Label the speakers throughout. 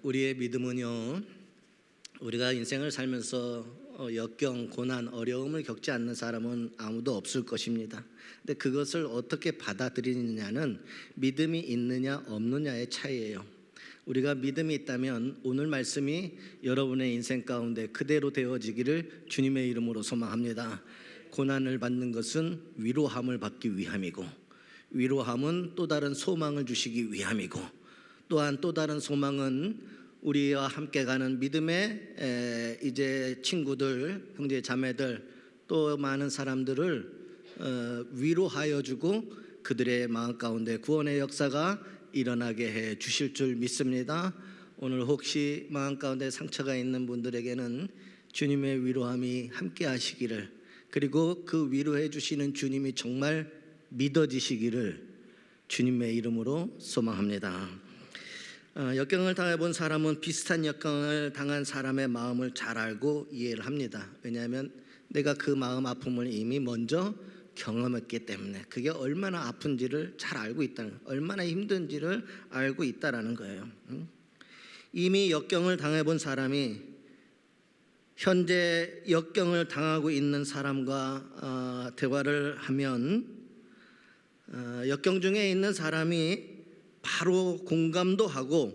Speaker 1: 우리의 믿음은요, 우리가 인생을 살면서 역경, 고난, 어려움을 겪지 않는 사람은 아무도 없을 것입니다. 근데 그것을 어떻게 받아들이느냐는 믿음이 있느냐 없느냐의 차이예요. 우리가 믿음이 있다면 오늘 말씀이 여러분의 인생 가운데 그대로 되어지기를 주님의 이름으로 소망합니다. 고난을 받는 것은 위로함을 받기 위함이고, 위로함은 또 다른 소망을 주시기 위함이고, 또한 또 다른 소망은 우리와 함께 가는 믿음의 이제 친구들, 형제 자매들, 또 많은 사람들을 위로하여 주고 그들의 마음 가운데 구원의 역사가 일어나게 해 주실 줄 믿습니다. 오늘 혹시 마음 가운데 상처가 있는 분들에게는 주님의 위로함이 함께 하시기를, 그리고 그 위로해 주시는 주님이 정말 믿어지시기를 주님의 이름으로 소망합니다. 역경을 당해본 사람은 비슷한 역경을 당한 사람의 마음을 잘 알고 이해를 합니다. 왜냐하면 내가 그 마음 아픔을 이미 먼저 경험했기 때문에 그게 얼마나 아픈지를 잘 알고 있다는, 얼마나 힘든지를 알고 있다라는 거예요. 이미 역경을 당해본 사람이 현재 역경을 당하고 있는 사람과 대화를 하면 역경 중에 있는 사람이 바로 공감도 하고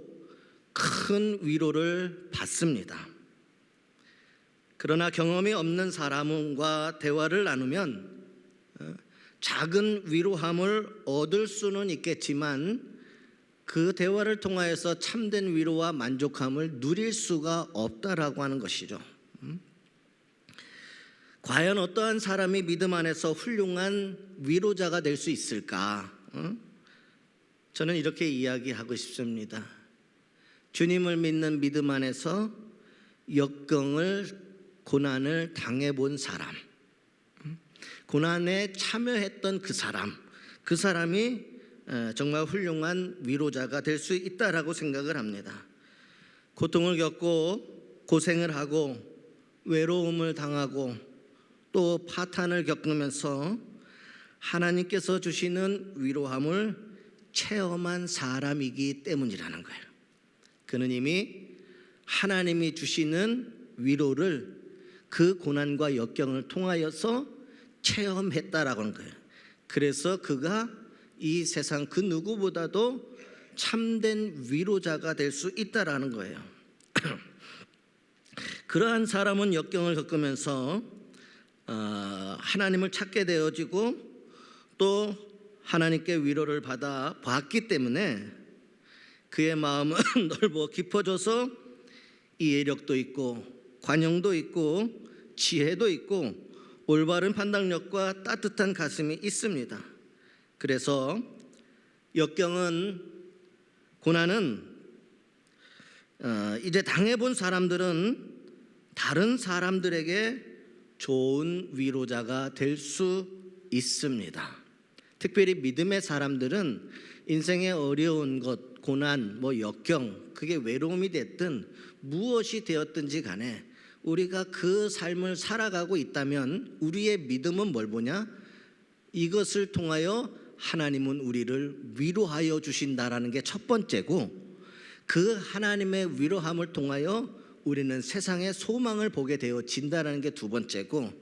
Speaker 1: 큰 위로를 받습니다. 그러나 경험이 없는 사람과 대화를 나누면 작은 위로함을 얻을 수는 있겠지만 그 대화를 통하여서 참된 위로와 만족함을 누릴 수가 없다라고 하는 것이죠. 과연 어떠한 사람이 믿음 안에서 훌륭한 위로자가 될 수 있을까? 저는 이렇게 이야기하고 싶습니다. 주님을 믿는 믿음 안에서 역경을, 고난을 당해본 사람, 고난에 참여했던 그 사람이 정말 훌륭한 위로자가 될 수 있다라고 생각을 합니다. 고통을 겪고 고생을 하고 외로움을 당하고 또 파탄을 겪으면서 하나님께서 주시는 위로함을 체험한 사람이기 때문이라는 거예요. 그는 이미 하나님이 주시는 위로를 그 고난과 역경을 통하여서 체험했다라고 하는 거예요. 그래서 그가 이 세상 그 누구보다도 참된 위로자가 될 수 있다라는 거예요. 그러한 사람은 역경을 겪으면서 하나님을 찾게 되어지고 또 하나님께 위로를 받아 봤기 때문에 그의 마음은 넓어 깊어져서 이해력도 있고 관용도 있고 지혜도 있고 올바른 판단력과 따뜻한 가슴이 있습니다. 그래서 역경은, 고난은 이제 당해본 사람들은 다른 사람들에게 좋은 위로자가 될 수 있습니다. 특별히 믿음의 사람들은 인생의 어려운 것, 고난, 역경, 그게 외로움이 됐든 무엇이 되었든지 간에 우리가 그 삶을 살아가고 있다면 우리의 믿음은 뭘 보냐? 이것을 통하여 하나님은 우리를 위로하여 주신다라는 게 첫 번째고, 그 하나님의 위로함을 통하여 우리는 세상의 소망을 보게 되어진다라는 게 두 번째고,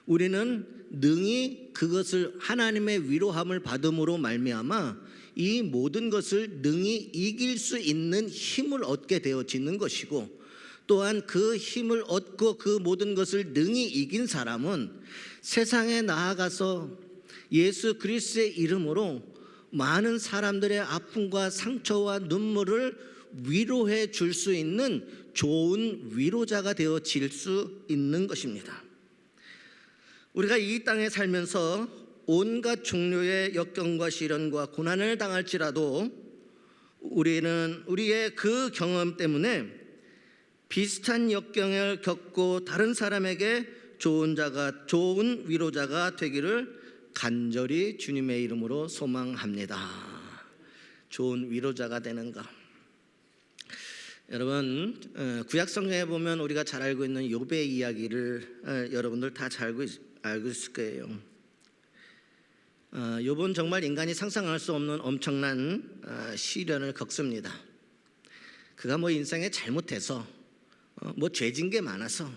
Speaker 1: 우리는 능히 그것을 하나님의 위로함을 받음으로 말미암아 이 모든 것을 능히 이길 수 있는 힘을 얻게 되어지는 것이고, 또한 그 힘을 얻고 그 모든 것을 능히 이긴 사람은 세상에 나아가서 예수 그리스도의 이름으로 많은 사람들의 아픔과 상처와 눈물을 위로해 줄 수 있는 좋은 위로자가 되어질 수 있는 것입니다. 우리가 이 땅에 살면서 온갖 종류의 역경과 시련과 고난을 당할지라도 우리는 우리의 그 경험 때문에 비슷한 역경을 겪고 다른 사람에게 좋은 위로자가 되기를 간절히 주님의 이름으로 소망합니다. 좋은 위로자가 되는가? 여러분, 구약 성경에 보면 우리가 잘 알고 있는 욥의 이야기를 여러분들 다 잘 알고 있을 거예요. 욥은 정말 인간이 상상할 수 없는 엄청난 시련을 겪습니다. 그가 뭐 인생에 잘못해서 뭐 죄진 게 많아서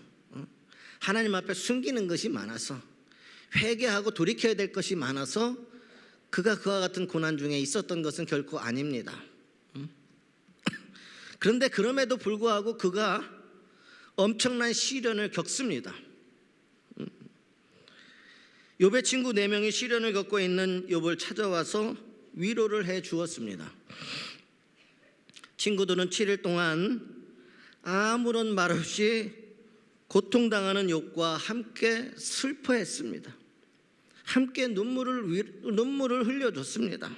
Speaker 1: 하나님 앞에 숨기는 것이 많아서 회개하고 돌이켜야 될 것이 많아서 그가 그와 같은 고난 중에 있었던 것은 결코 아닙니다. 그런데 그럼에도 불구하고 그가 엄청난 시련을 겪습니다. 욥의 친구 4명이 시련을 겪고 있는 욥을 찾아와서 위로를 해 주었습니다. 친구들은 7일 동안 아무런 말 없이 고통당하는 욥과 함께 슬퍼했습니다. 함께 눈물을 흘려줬습니다.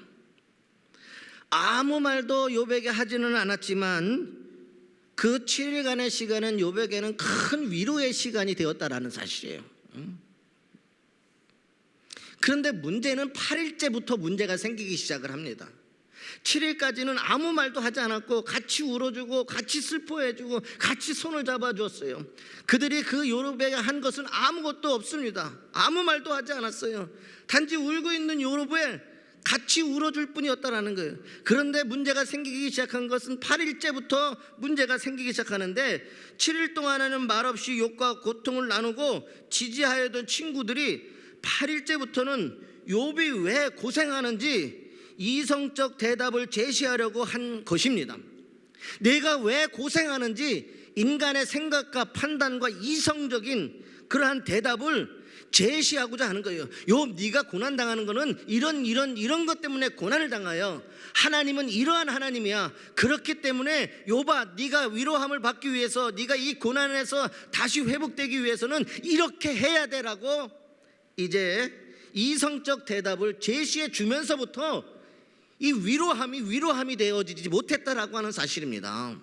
Speaker 1: 아무 말도 욥에게 하지는 않았지만 그 7일간의 시간은 욥에게는 큰 위로의 시간이 되었다라는 사실이에요. 그런데 문제는 8일째부터 문제가 생기기 시작을 합니다. 7일까지는 아무 말도 하지 않았고 같이 울어주고 같이 슬퍼해주고 같이 손을 잡아주었어요. 그들이 그 욥에게 한 것은 아무것도 없습니다. 아무 말도 하지 않았어요. 단지 울고 있는 욥에 같이 울어줄 뿐이었다라는 거예요. 그런데 문제가 생기기 시작한 것은 8일째부터 문제가 생기기 시작하는데 7일 동안에는 말없이 욥과 고통을 나누고 지지하여던 친구들이 8일째부터는 욥이 왜 고생하는지 이성적 대답을 제시하려고 한 것입니다. 내가 왜 고생하는지 인간의 생각과 판단과 이성적인 그러한 대답을 제시하고자 하는 거예요. 욥, 네가 고난당하는 거는 이런 것 때문에 고난을 당하여 하나님은 이러한 하나님이야. 그렇기 때문에 욥아, 네가 위로함을 받기 위해서, 네가 이 고난에서 다시 회복되기 위해서는 이렇게 해야 되라고 이제 이성적 대답을 제시해 주면서부터 이 위로함이 되어지지 못했다라고 하는 사실입니다.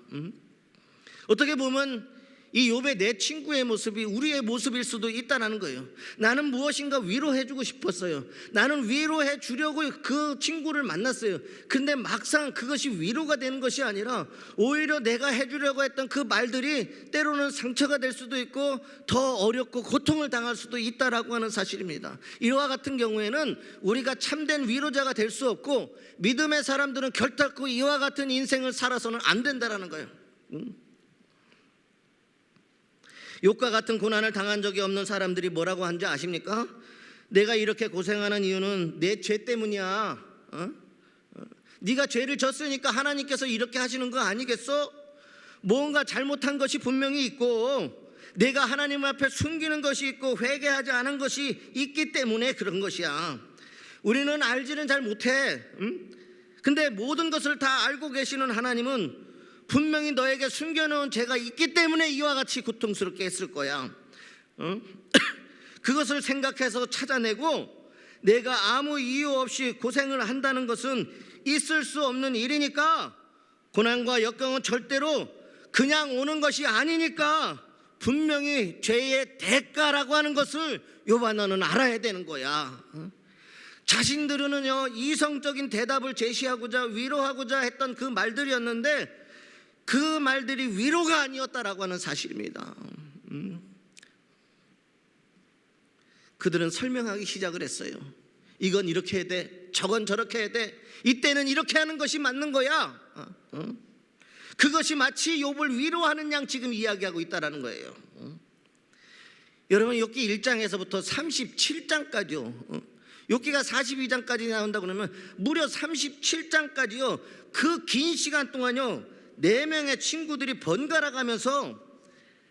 Speaker 1: 어떻게 보면 이 욥의 내 친구의 모습이 우리의 모습일 수도 있다는 거예요. 나는 무엇인가 위로해주고 싶었어요. 나는 위로해 주려고 그 친구를 만났어요. 근데 막상 그것이 위로가 되는 것이 아니라 오히려 내가 해주려고 했던 그 말들이 때로는 상처가 될 수도 있고 더 어렵고 고통을 당할 수도 있다라고 하는 사실입니다. 이와 같은 경우에는 우리가 참된 위로자가 될 수 없고 믿음의 사람들은 결단코 이와 같은 인생을 살아서는 안 된다라는 거예요. 욥과 같은 고난을 당한 적이 없는 사람들이 뭐라고 한지 아십니까? 내가 이렇게 고생하는 이유는 내 죄 때문이야. 네가 죄를 졌으니까 하나님께서 이렇게 하시는 거 아니겠어? 뭔가 잘못한 것이 분명히 있고 내가 하나님 앞에 숨기는 것이 있고 회개하지 않은 것이 있기 때문에 그런 것이야. 우리는 알지는 잘 못해. 근데 모든 것을 다 알고 계시는 하나님은 분명히 너에게 숨겨놓은 죄가 있기 때문에 이와 같이 고통스럽게 했을 거야. 그것을 생각해서 찾아내고 내가 아무 이유 없이 고생을 한다는 것은 있을 수 없는 일이니까 고난과 역경은 절대로 그냥 오는 것이 아니니까 분명히 죄의 대가라고 하는 것을 욥아 너는 알아야 되는 거야. 자신들은요 이성적인 대답을 제시하고자 위로하고자 했던 그 말들이었는데 그 말들이 위로가 아니었다라고 하는 사실입니다. 그들은 설명하기 시작을 했어요. 이건 이렇게 해야 돼, 저건 저렇게 해야 돼, 이때는 이렇게 하는 것이 맞는 거야. 그것이 마치 욥을 위로하는 양 지금 이야기하고 있다라는 거예요. 여러분 욥기 1장에서부터 37장까지요. 욥기가 42장까지 나온다 그러면 무려 37장까지요. 그 긴 시간 동안요 4명의 친구들이 번갈아 가면서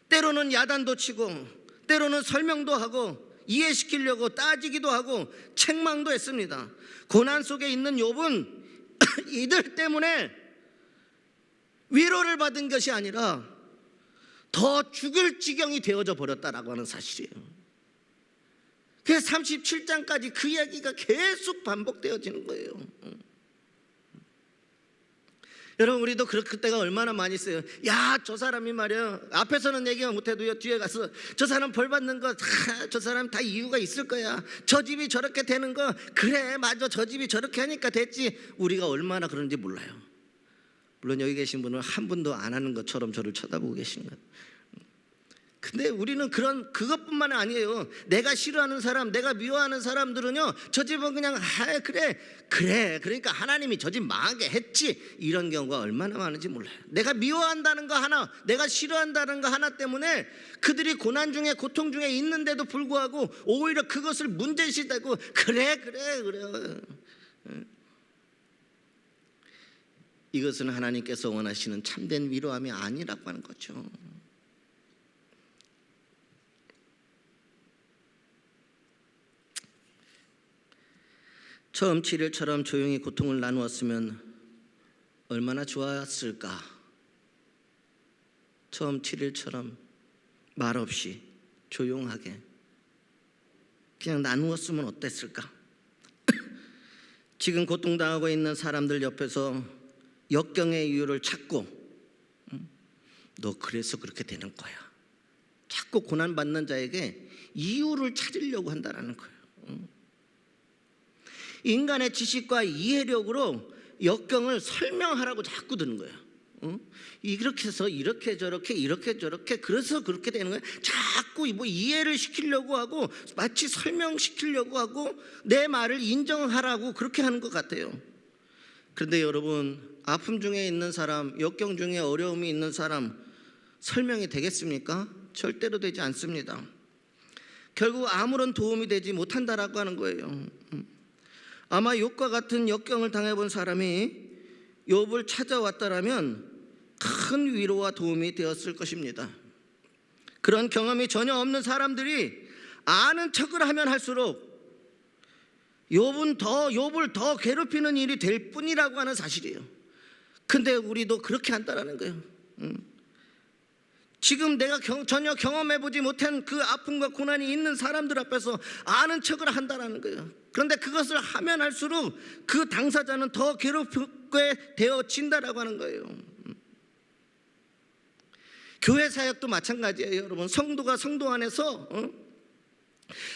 Speaker 1: 때로는 야단도 치고 때로는 설명도 하고 이해시키려고 따지기도 하고 책망도 했습니다. 고난 속에 있는 욥은 이들 때문에 위로를 받은 것이 아니라 더 죽을 지경이 되어져 버렸다라고 하는 사실이에요. 그래서 37장까지 그 이야기가 계속 반복되어지는 거예요. 여러분 우리도 그때가 얼마나 많이 있어요. 야, 저 사람이 말이야 앞에서는 얘기가 못해도요 뒤에 가서 저 사람 벌 받는 거 저 사람 다 이유가 있을 거야. 저 집이 저렇게 되는 거 그래 맞아 저 집이 저렇게 하니까 됐지. 우리가 얼마나 그런지 몰라요. 물론 여기 계신 분은 한 분도 안 하는 것처럼 저를 쳐다보고 계신 것. 근데 우리는 그것뿐만 아니에요. 내가 싫어하는 사람, 내가 미워하는 사람들은요, 저 집은 그냥 그래 그러니까 하나님이 저 집 망하게 했지, 이런 경우가 얼마나 많은지 몰라요. 내가 미워한다는 거 하나, 내가 싫어한다는 거 하나 때문에 그들이 고난 중에 고통 중에 있는데도 불구하고 오히려 그것을 문제시되고 그래. 이것은 하나님께서 원하시는 참된 위로함이 아니라고 하는 거죠. 처음 7일처럼 조용히 고통을 나누었으면 얼마나 좋았을까. 처음 7일처럼 말없이 조용하게 그냥 나누었으면 어땠을까. 지금 고통당하고 있는 사람들 옆에서 역경의 이유를 찾고, 너 그래서 그렇게 되는 거야, 자꾸 고난받는 자에게 이유를 찾으려고 한다는 거예요. 인간의 지식과 이해력으로 역경을 설명하라고 자꾸 드는 거예요. 이렇게 해서 이렇게 저렇게 그래서 그렇게 되는 거예요. 자꾸 뭐 이해를 시키려고 하고 마치 설명시키려고 하고 내 말을 인정하라고 그렇게 하는 것 같아요. 그런데 여러분, 아픔 중에 있는 사람, 역경 중에 어려움이 있는 사람 설명이 되겠습니까? 절대로 되지 않습니다. 결국 아무런 도움이 되지 못한다라고 하는 거예요. 아마 욥과 같은 역경을 당해본 사람이 욥을 찾아왔다라면 큰 위로와 도움이 되었을 것입니다. 그런 경험이 전혀 없는 사람들이 아는 척을 하면 할수록 욥을 더 괴롭히는 일이 될 뿐이라고 하는 사실이에요. 근데 우리도 그렇게 한다라는 거예요. 지금 내가 전혀 경험해보지 못한 그 아픔과 고난이 있는 사람들 앞에서 아는 척을 한다라는 거예요. 그런데 그것을 하면 할수록 그 당사자는 더 괴롭게 되어진다라고 하는 거예요. 교회 사역도 마찬가지예요. 여러분, 성도가 성도 안에서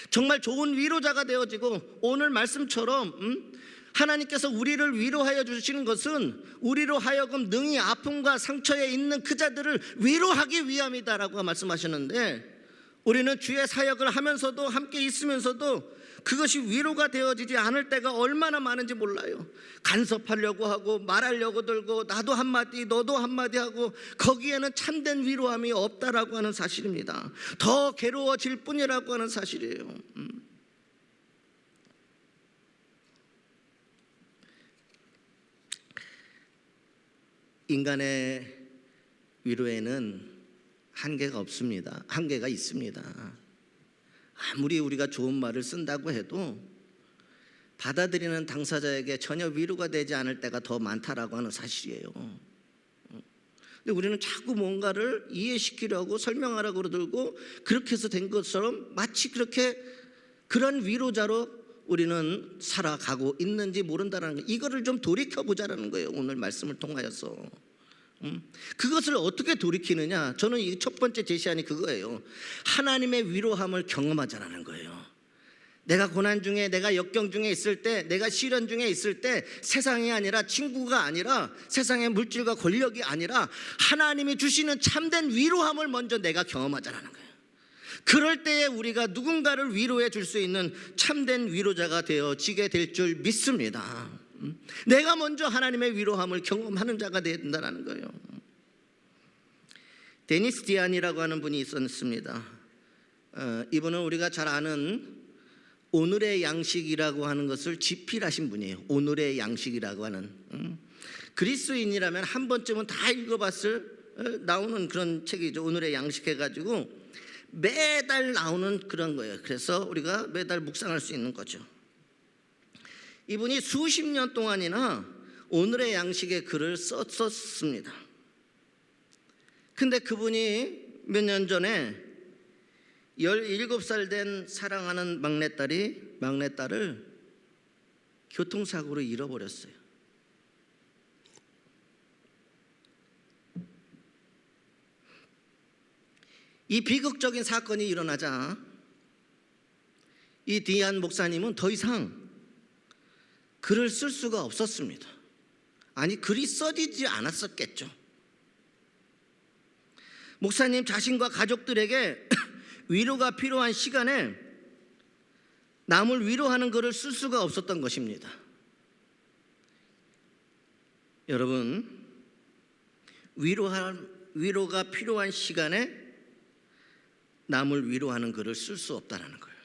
Speaker 1: 정말 좋은 위로자가 되어지고, 오늘 말씀처럼 하나님께서 우리를 위로하여 주시는 것은 우리로 하여금 능히 아픔과 상처에 있는 그 자들을 위로하기 위함이다라고 말씀하셨는데, 우리는 주의 사역을 하면서도 함께 있으면서도 그것이 위로가 되어지지 않을 때가 얼마나 많은지 몰라요. 간섭하려고 하고 말하려고 들고 나도 한마디 너도 한마디 하고 거기에는 참된 위로함이 없다라고 하는 사실입니다. 더 괴로워질 뿐이라고 하는 사실이에요. 인간의 위로에는 한계가 없습니다. 한계가 있습니다. 아무리 우리가 좋은 말을 쓴다고 해도 받아들이는 당사자에게 전혀 위로가 되지 않을 때가 더 많다라고 하는 사실이에요. 근데 우리는 자꾸 뭔가를 이해시키려고 설명하라고 들고 그렇게 해서 된 것처럼 마치 그런 위로자로 우리는 살아가고 있는지 모른다는 거예요. 이거를 좀 돌이켜보자라는 거예요. 오늘 말씀을 통하여서. 그것을 어떻게 돌이키느냐, 저는 이 첫 번째 제시안이 그거예요. 하나님의 위로함을 경험하자라는 거예요. 내가 고난 중에, 내가 역경 중에 있을 때, 내가 시련 중에 있을 때 세상이 아니라, 친구가 아니라, 세상의 물질과 권력이 아니라 하나님이 주시는 참된 위로함을 먼저 내가 경험하자라는 거예요. 그럴 때에 우리가 누군가를 위로해 줄 수 있는 참된 위로자가 되어지게 될 줄 믿습니다. 내가 먼저 하나님의 위로함을 경험하는 자가 되어야 된다는 거예요. 데니스 디안이라고 하는 분이 있었습니다. 이분은 우리가 잘 아는 오늘의 양식이라고 하는 것을 집필하신 분이에요. 오늘의 양식이라고 하는, 그리스인이라면 한 번쯤은 다 읽어봤을 나오는 그런 책이죠. 오늘의 양식 해가지고 매달 나오는 그런 거예요. 그래서 우리가 매달 묵상할 수 있는 거죠. 이분이 수십 년 동안이나 오늘의 양식의 글을 썼습니다. 근데 그분이 몇 년 전에 17살 된 사랑하는 막내딸을 교통사고로 잃어버렸어요. 이 비극적인 사건이 일어나자 이 디안 목사님은 더 이상 글을 쓸 수가 없었습니다. 아니, 글이 써지지 않았었겠죠. 목사님 자신과 가족들에게 위로가 필요한 시간에 남을 위로하는 글을 쓸 수가 없었던 것입니다. 여러분, 위로가 필요한 시간에 남을 위로하는 글을 쓸 수 없다는 거예요.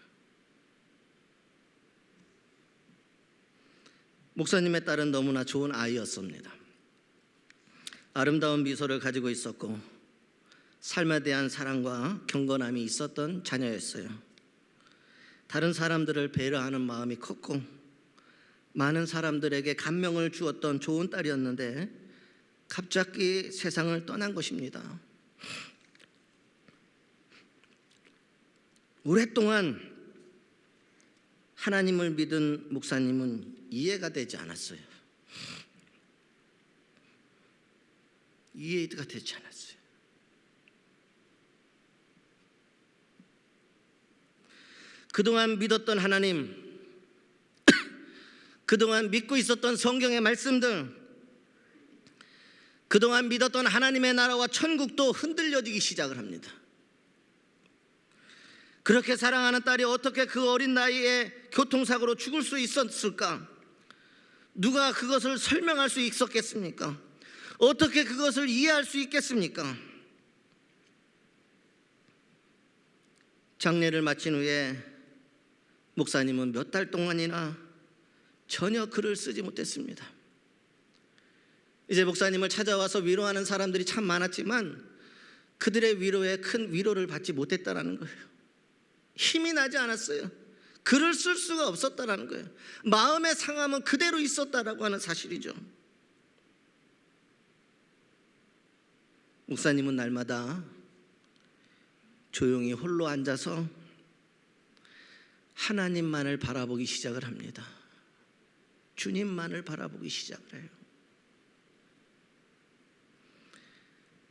Speaker 1: 목사님의 딸은 너무나 좋은 아이였습니다. 아름다운 미소를 가지고 있었고 삶에 대한 사랑과 경건함이 있었던 자녀였어요. 다른 사람들을 배려하는 마음이 컸고 많은 사람들에게 감명을 주었던 좋은 딸이었는데 갑자기 세상을 떠난 것입니다. 오랫동안 하나님을 믿은 목사님은 이해가 되지 않았어요. 이해가 되지 않았어요. 그동안 믿었던 하나님, 그동안 믿고 있었던 성경의 말씀들, 그동안 믿었던 하나님의 나라와 천국도 흔들려지기 시작을 합니다. 그렇게 사랑하는 딸이 어떻게 그 어린 나이에 교통사고로 죽을 수 있었을까? 누가 그것을 설명할 수 있었겠습니까? 어떻게 그것을 이해할 수 있겠습니까? 장례를 마친 후에 목사님은 몇 달 동안이나 전혀 글을 쓰지 못했습니다. 이제 목사님을 찾아와서 위로하는 사람들이 참 많았지만 그들의 위로에 큰 위로를 받지 못했다는 거예요. 힘이 나지 않았어요. 글을 쓸 수가 없었다는 거예요. 마음의 상함은 그대로 있었다라고 하는 사실이죠. 목사님은 날마다 조용히 홀로 앉아서 하나님만을 바라보기 시작을 합니다. 주님만을 바라보기 시작을 해요.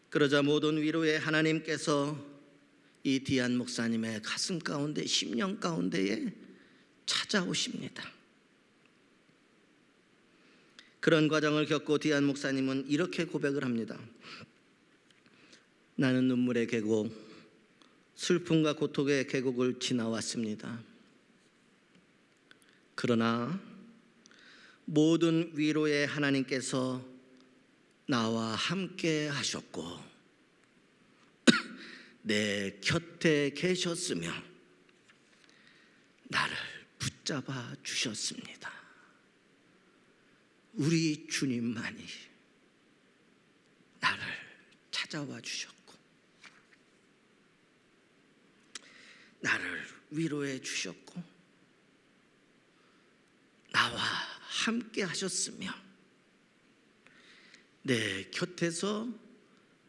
Speaker 1: 그러자 모든 위로에 하나님께서 이 디안 목사님의 가슴 가운데, 심령 가운데에 찾아오십니다. 그런 과정을 겪고 디안 목사님은 이렇게 고백을 합니다. 나는 눈물의 계곡, 슬픔과 고통의 계곡을 지나왔습니다. 그러나 모든 위로에 하나님께서 나와 함께 하셨고 내 곁에 계셨으며 나를 붙잡아 주셨습니다. 우리 주님만이 나를 찾아와 주셨고 나를 위로해 주셨고 나와 함께 하셨으며 내 곁에서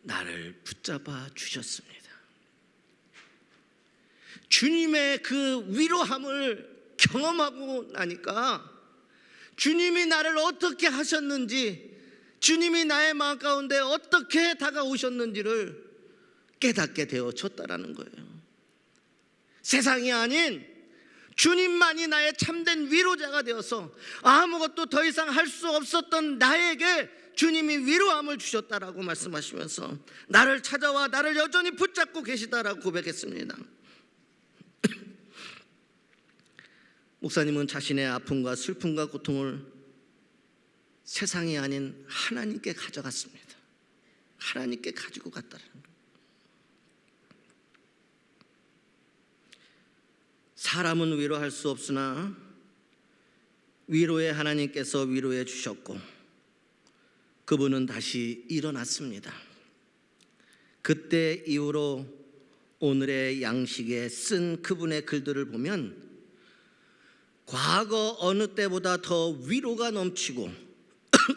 Speaker 1: 나를 붙잡아 주셨습니다. 주님의 그 위로함을 경험하고 나니까 주님이 나를 어떻게 하셨는지, 주님이 나의 마음 가운데 어떻게 다가오셨는지를 깨닫게 되어졌다라는 거예요. 세상이 아닌 주님만이 나의 참된 위로자가 되어서 아무것도 더 이상 할 수 없었던 나에게 주님이 위로함을 주셨다라고 말씀하시면서 나를 찾아와 나를 여전히 붙잡고 계시다라고 고백했습니다. 목사님은 자신의 아픔과 슬픔과 고통을 세상이 아닌 하나님께 가져갔습니다. 하나님께 가지고 갔다는 거예요. 사람은 위로할 수 없으나 위로의 하나님께서 위로해 주셨고 그분은 다시 일어났습니다. 그때 이후로 오늘의 양식에 쓴 그분의 글들을 보면 과거 어느 때보다 더 위로가 넘치고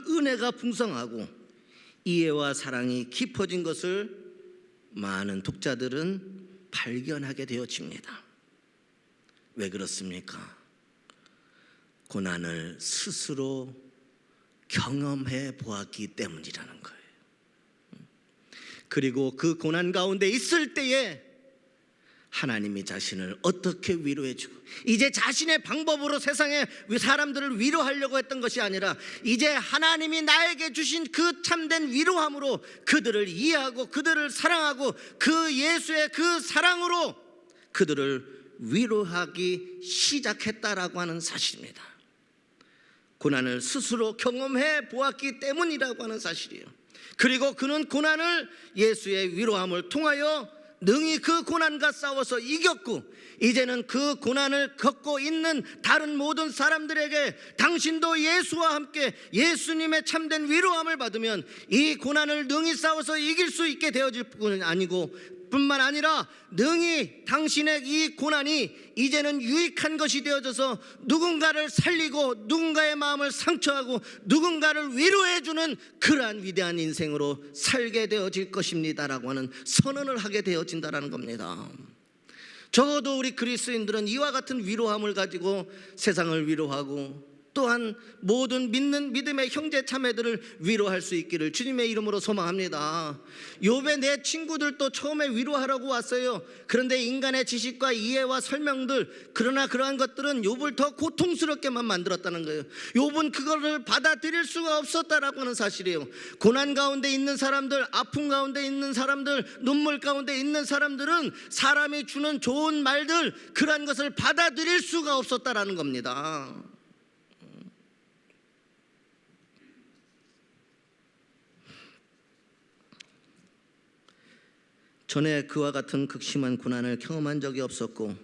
Speaker 1: 은혜가 풍성하고 이해와 사랑이 깊어진 것을 많은 독자들은 발견하게 되어집니다. 왜 그렇습니까? 고난을 스스로 경험해 보았기 때문이라는 거예요. 그리고 그 고난 가운데 있을 때에 하나님이 자신을 어떻게 위로해주고, 이제 자신의 방법으로 세상의 사람들을 위로하려고 했던 것이 아니라 이제 하나님이 나에게 주신 그 참된 위로함으로 그들을 이해하고 그들을 사랑하고 그 예수의 그 사랑으로 그들을 위로하기 시작했다라고 하는 사실입니다. 고난을 스스로 경험해 보았기 때문이라고 하는 사실이에요. 그리고 그는 고난을 예수의 위로함을 통하여 능히 그 고난과 싸워서 이겼고, 이제는 그 고난을 겪고 있는 다른 모든 사람들에게 당신도 예수와 함께 예수님의 참된 위로함을 받으면 이 고난을 능히 싸워서 이길 수 있게 되어질 뿐만 아니라 능히 당신의 이 고난이 이제는 유익한 것이 되어져서 누군가를 살리고 누군가의 마음을 상처하고 누군가를 위로해주는 그러한 위대한 인생으로 살게 되어질 것입니다라고 하는 선언을 하게 되어진다라는 겁니다. 적어도 우리 그리스도인들은 이와 같은 위로함을 가지고 세상을 위로하고 또한 모든 믿음의 형제 자매들을 위로할 수 있기를 주님의 이름으로 소망합니다. 욥의 내 친구들도 처음에 위로하라고 왔어요. 그런데 인간의 지식과 이해와 설명들, 그러나 그러한 것들은 욥을 더 고통스럽게만 만들었다는 거예요. 욥은 그거를 받아들일 수가 없었다라고 하는 사실이에요. 고난 가운데 있는 사람들, 아픔 가운데 있는 사람들, 눈물 가운데 있는 사람들은 사람이 주는 좋은 말들, 그러한 것을 받아들일 수가 없었다라는 겁니다. 전에 그와 같은 극심한 고난을 경험한 적이 없었고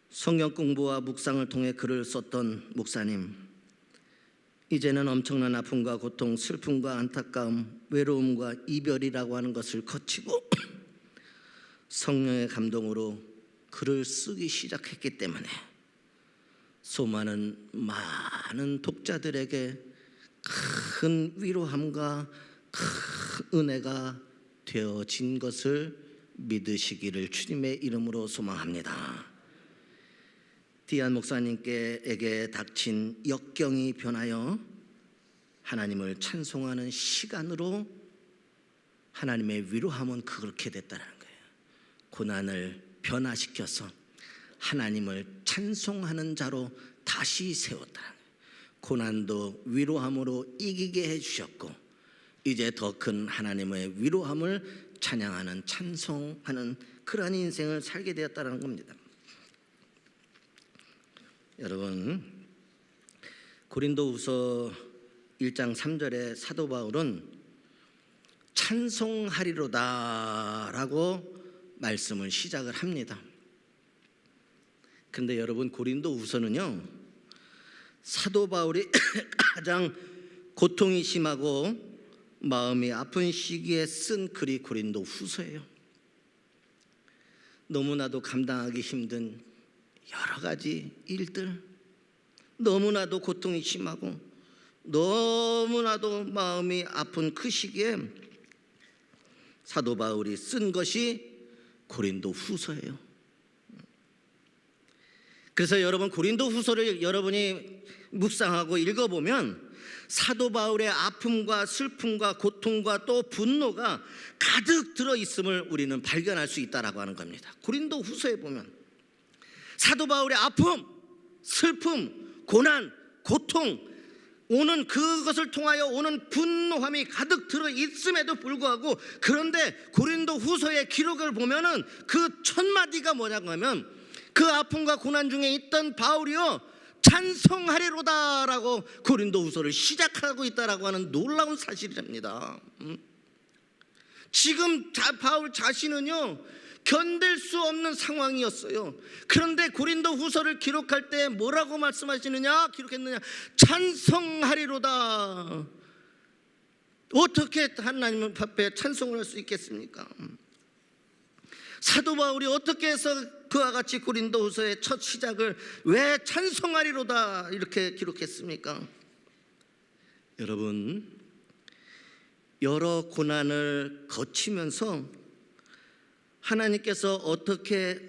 Speaker 1: 성경 공부와 묵상을 통해 글을 썼던 목사님, 이제는 엄청난 아픔과 고통, 슬픔과 안타까움, 외로움과 이별이라고 하는 것을 거치고 성령의 감동으로 글을 쓰기 시작했기 때문에 수많은 많은 독자들에게 큰 위로함과 큰 은혜가 되어진 것을 믿으시기를 주님의 이름으로 소망합니다. 디안 목사님께게 닥친 역경이 변하여 하나님을 찬송하는 시간으로 하나님의 위로함은 그렇게 됐다는 거예요. 고난을 변화시켜서 하나님을 찬송하는 자로 다시 세웠다는 거예요. 고난도 위로함으로 이기게 해주셨고 이제 더 큰 하나님의 위로함을 찬양하는, 찬송하는 그러한 인생을 살게 되었다는 겁니다. 여러분, 고린도후서 1장 3절에 사도 바울은 찬송하리로다라고 말씀을 시작을 합니다. 그런데 여러분, 고린도후서는요, 사도 바울이 가장 고통이 심하고 마음이 아픈 시기에 쓴 글이 고린도후서예요. 너무나도 감당하기 힘든 여러 가지 일들, 너무나도 고통이 심하고 너무나도 마음이 아픈 그 시기에 사도 바울이 쓴 것이 고린도후서예요. 그래서 여러분, 고린도후서를 여러분이 묵상하고 읽어보면 사도 바울의 아픔과 슬픔과 고통과 또 분노가 가득 들어있음을 우리는 발견할 수 있다라고 하는 겁니다. 고린도후서에 보면 사도 바울의 아픔, 슬픔, 고난, 고통, 오는 그것을 통하여 오는 분노함이 가득 들어있음에도 불구하고, 그런데 고린도후서의 기록을 보면은 그 첫 마디가 뭐냐고 하면 그 아픔과 고난 중에 있던 바울이요, 찬송하리로다라고 고린도후서를 시작하고 있다라고 하는 놀라운 사실입니다. 지금 바울 자신은요, 견딜 수 없는 상황이었어요. 그런데 고린도후서를 기록할 때 뭐라고 기록했느냐? 찬송하리로다. 어떻게 하나님 앞에 찬송을 할 수 있겠습니까? 사도 바울이 어떻게 해서 그와 같이 고린도후서의 첫 시작을 왜 찬송하리로다 이렇게 기록했습니까? 여러분, 여러 고난을 거치면서 하나님께서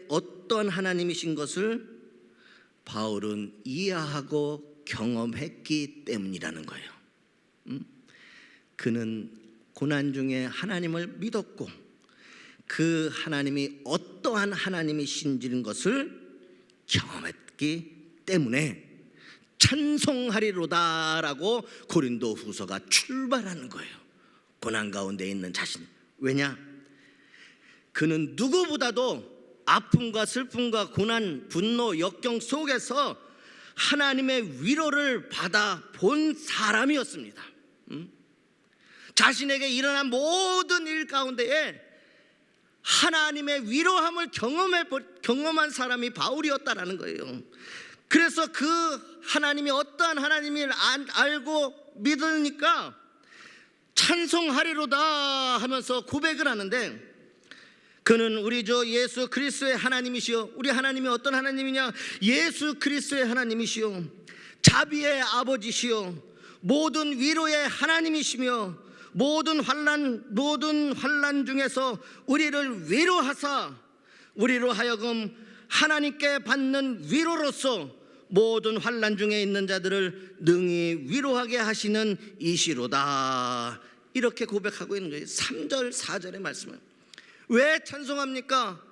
Speaker 1: 어떤 하나님이신 것을 바울은 이해하고 경험했기 때문이라는 거예요. 그는 고난 중에 하나님을 믿었고 그 하나님이 어떤 어떠한 하나님이신지는 것을 경험했기 때문에 찬송하리로다라고 고린도 후서가 출발하는 거예요. 고난 가운데 있는 자신. 왜냐? 그는 누구보다도 아픔과 슬픔과 고난, 분노, 역경 속에서 하나님의 위로를 받아 본 사람이었습니다. 자신에게 일어난 모든 일 가운데에 하나님의 위로함을 경험한 사람이 바울이었다라는 거예요. 그래서 그 하나님이 어떠한 하나님을 알고 믿으니까 찬송하리로다 하면서 고백을 하는데, 그는 우리 주 예수 그리스도의 하나님이시요. 우리 하나님이 어떤 하나님이냐? 예수 그리스도의 하나님이시요, 자비의 아버지시요, 모든 위로의 하나님이시며 모든 환난 중에서 우리를 위로하사 우리로 하여금 하나님께 받는 위로로서 모든 환난 중에 있는 자들을 능히 위로하게 하시는 이시로다. 이렇게 고백하고 있는 거예요. 3절 4절의 말씀을. 왜 찬송합니까?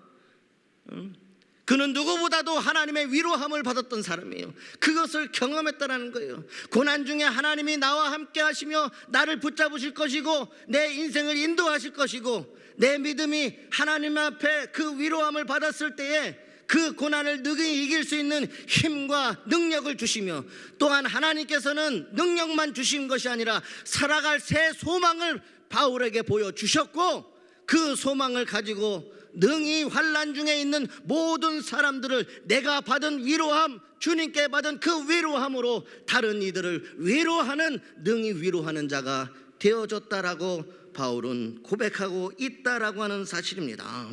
Speaker 1: 그는 누구보다도 하나님의 위로함을 받았던 사람이에요. 그것을 경험했다라는 거예요. 고난 중에 하나님이 나와 함께 하시며 나를 붙잡으실 것이고 내 인생을 인도하실 것이고, 내 믿음이 하나님 앞에 그 위로함을 받았을 때에 그 고난을 능히 이길 수 있는 힘과 능력을 주시며, 또한 하나님께서는 능력만 주신 것이 아니라 살아갈 새 소망을 바울에게 보여주셨고, 그 소망을 가지고 능히 환난 중에 있는 모든 사람들을 내가 받은 위로함, 주님께 받은 그 위로함으로 다른 이들을 위로하는, 능히 위로하는 자가 되어졌다라고 바울은 고백하고 있다라고 하는 사실입니다.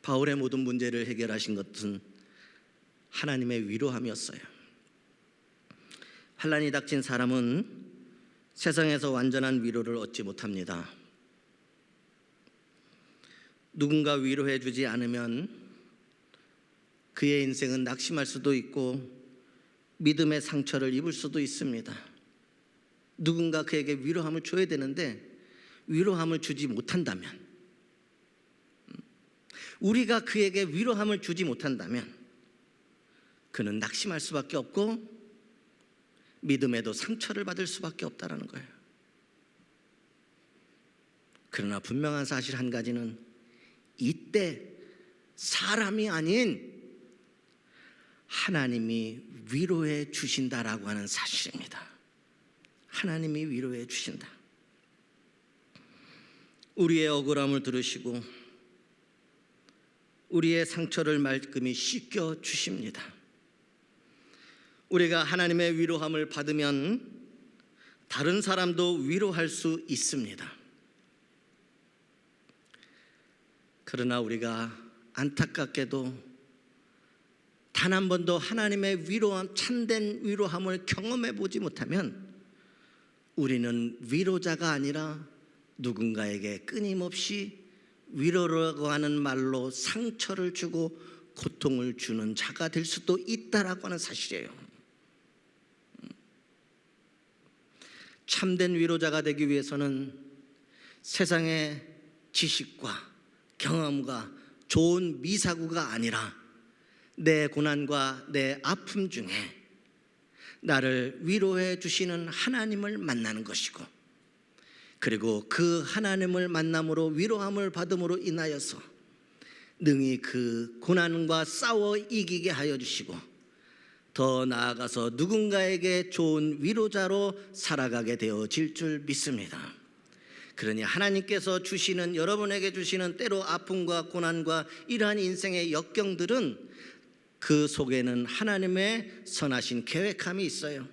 Speaker 1: 바울의 모든 문제를 해결하신 것은 하나님의 위로함이었어요. 환난이 닥친 사람은 세상에서 완전한 위로를 얻지 못합니다. 누군가 위로해 주지 않으면 그의 인생은 낙심할 수도 있고 믿음의 상처를 입을 수도 있습니다. 누군가 그에게 위로함을 줘야 되는데 위로함을 주지 못한다면, 우리가 그에게 위로함을 주지 못한다면 그는 낙심할 수밖에 없고 믿음에도 상처를 받을 수밖에 없다는 거예요. 그러나 분명한 사실 한 가지는, 이때 사람이 아닌 하나님이 위로해 주신다라고 하는 사실입니다. 하나님이 위로해 주신다. 우리의 억울함을 들으시고 우리의 상처를 말끔히 씻겨 주십니다. 우리가 하나님의 위로함을 받으면 다른 사람도 위로할 수 있습니다. 그러나 우리가 안타깝게도 단 한 번도 하나님의 위로함, 참된 위로함을 경험해 보지 못하면 우리는 위로자가 아니라 누군가에게 끊임없이 위로라고 하는 말로 상처를 주고 고통을 주는 자가 될 수도 있다라고 하는 사실이에요. 참된 위로자가 되기 위해서는 세상의 지식과 경험과 좋은 미사구가 아니라 내 고난과 내 아픔 중에 나를 위로해 주시는 하나님을 만나는 것이고, 그리고 그 하나님을 만남으로 위로함을 받음으로 인하여서 능히 그 고난과 싸워 이기게 하여 주시고, 더 나아가서 누군가에게 좋은 위로자로 살아가게 되어질 줄 믿습니다. 그러니 하나님께서 주시는, 여러분에게 주시는 때로 아픔과 고난과 이러한 인생의 역경들은 그 속에는 하나님의 선하신 계획함이 있어요.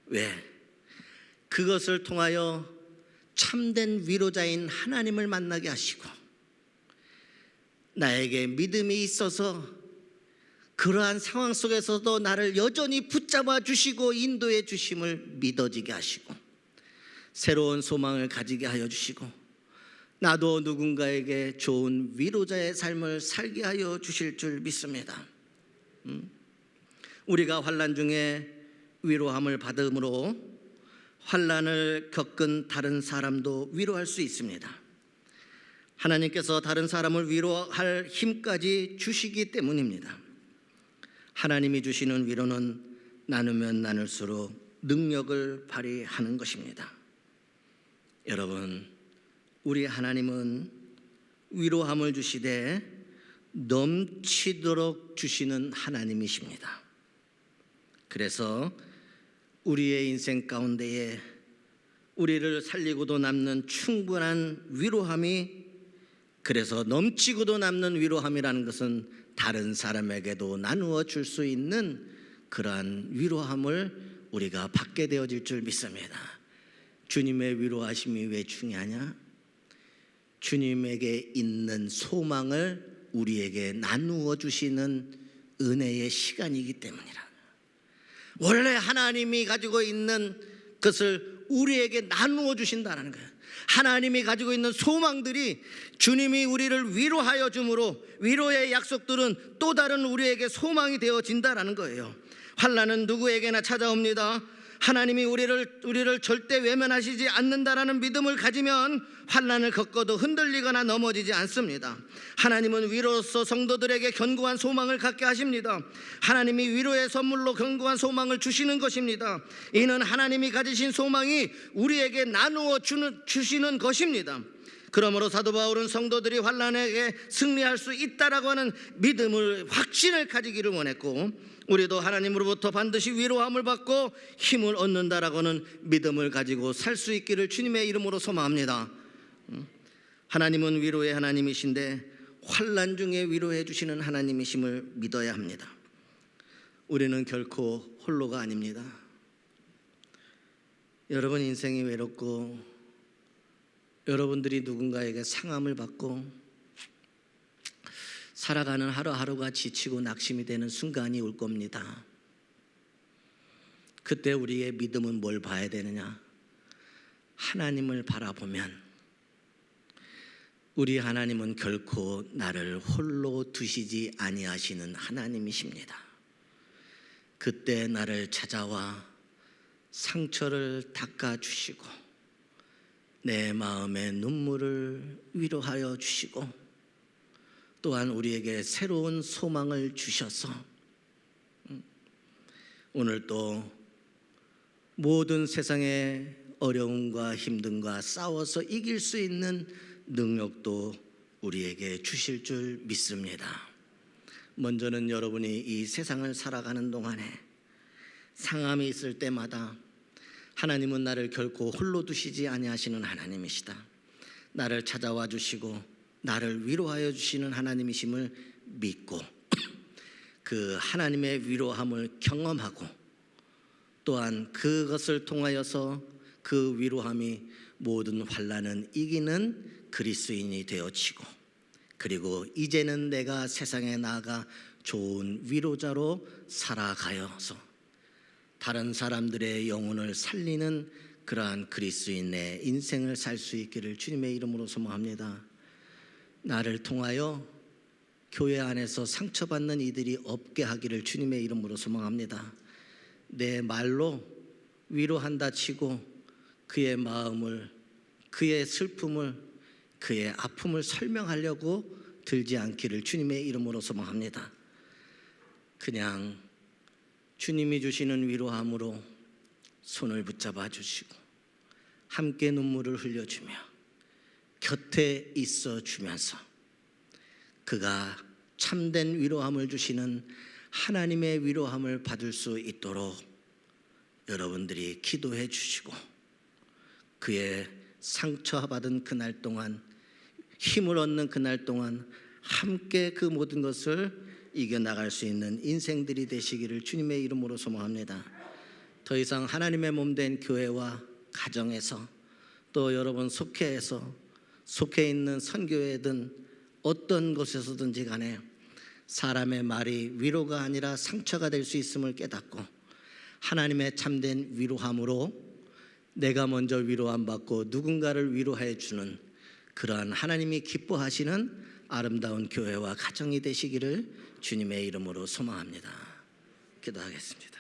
Speaker 1: 왜? 그것을 통하여 참된 위로자인 하나님을 만나게 하시고, 나에게 믿음이 있어서 그러한 상황 속에서도 나를 여전히 붙잡아 주시고 인도해 주심을 믿어지게 하시고, 새로운 소망을 가지게 하여 주시고, 나도 누군가에게 좋은 위로자의 삶을 살게 하여 주실 줄 믿습니다. 우리가 환난 중에 위로함을 받음으로 환난을 겪은 다른 사람도 위로할 수 있습니다. 하나님께서 다른 사람을 위로할 힘까지 주시기 때문입니다. 하나님이 주시는 위로는 나누면 나눌수록 능력을 발휘하는 것입니다. 여러분, 우리 하나님은 위로함을 주시되 넘치도록 주시는 하나님이십니다. 그래서 우리의 인생 가운데에 우리를 살리고도 남는 충분한 위로함이, 그래서 넘치고도 남는 위로함이라는 것은 다른 사람에게도 나누어 줄 수 있는 그러한 위로함을 우리가 받게 되어질 줄 믿습니다. 주님의 위로하심이 왜 중요하냐? 주님에게 있는 소망을 우리에게 나누어 주시는 은혜의 시간이기 때문이라. 원래 하나님이 가지고 있는 것을 우리에게 나누어 주신다는 거예요. 하나님이 가지고 있는 소망들이 주님이 우리를 위로하여 줌으로 위로의 약속들은 또 다른 우리에게 소망이 되어진다는 거예요. 환난은 누구에게나 찾아옵니다. 하나님이 우리를 절대 외면하시지 않는다라는 믿음을 가지면 환난을 겪어도 흔들리거나 넘어지지 않습니다. 하나님은 위로로서 성도들에게 견고한 소망을 갖게 하십니다. 하나님이 위로의 선물로 견고한 소망을 주시는 것입니다. 이는 하나님이 가지신 소망이 우리에게 나누어 주시는 것입니다. 그러므로 사도 바울은 성도들이 환난에게 승리할 수 있다라고 하는 믿음을, 확신을 가지기를 원했고, 우리도 하나님으로부터 반드시 위로함을 받고 힘을 얻는다라고 하는 믿음을 가지고 살 수 있기를 주님의 이름으로 소망합니다. 하나님은 위로의 하나님이신데 환난 중에 위로해 주시는 하나님이심을 믿어야 합니다. 우리는 결코 홀로가 아닙니다. 여러분 인생이 외롭고 여러분들이 누군가에게 상함을 받고 살아가는 하루하루가 지치고 낙심이 되는 순간이 올 겁니다. 그때 우리의 믿음은 뭘 봐야 되느냐? 하나님을 바라보면 우리 하나님은 결코 나를 홀로 두시지 아니하시는 하나님이십니다. 그때 나를 찾아와 상처를 닦아주시고 내 마음의 눈물을 위로하여 주시고 또한 우리에게 새로운 소망을 주셔서 오늘 또 모든 세상의 어려움과 힘듦과 싸워서 이길 수 있는 능력도 우리에게 주실 줄 믿습니다. 먼저는 여러분이 이 세상을 살아가는 동안에 상함이 있을 때마다 하나님은 나를 결코 홀로 두시지 아니하시는 하나님이시다. 나를 찾아와 주시고 나를 위로하여 주시는 하나님이심을 믿고 그 하나님의 위로함을 경험하고 또한 그것을 통하여서 그 위로함이 모든 환난은 이기는 그리스도인이 되어지고, 그리고 이제는 내가 세상에 나아가 좋은 위로자로 살아가여서 다른 사람들의 영혼을 살리는 그러한 그리스도인의 인생을 살 수 있기를 주님의 이름으로 소망합니다. 나를 통하여 교회 안에서 상처받는 이들이 없게 하기를 주님의 이름으로 소망합니다. 내 말로 위로한다 치고 그의 마음을, 그의 슬픔을, 그의 아픔을 설명하려고 들지 않기를 주님의 이름으로 소망합니다. 그냥 주님이 주시는 위로함으로 손을 붙잡아 주시고 함께 눈물을 흘려주며 곁에 있어 주면서 그가 참된 위로함을 주시는 하나님의 위로함을 받을 수 있도록 여러분들이 기도해 주시고 그의 상처받은 그날 동안, 힘을 얻는 그날 동안 함께 그 모든 것을 이겨나갈 수 있는 인생들이 되시기를 주님의 이름으로 소망합니다. 더 이상 하나님의 몸된 교회와 가정에서 또 여러분 속해 있는 선교회든 어떤 곳에서든지 간에 사람의 말이 위로가 아니라 상처가 될 수 있음을 깨닫고 하나님의 참된 위로함으로 내가 먼저 위로함 받고 누군가를 위로해 주는 그러한 하나님이 기뻐하시는 아름다운 교회와 가정이 되시기를 주님의 이름으로 소망합니다. 기도하겠습니다.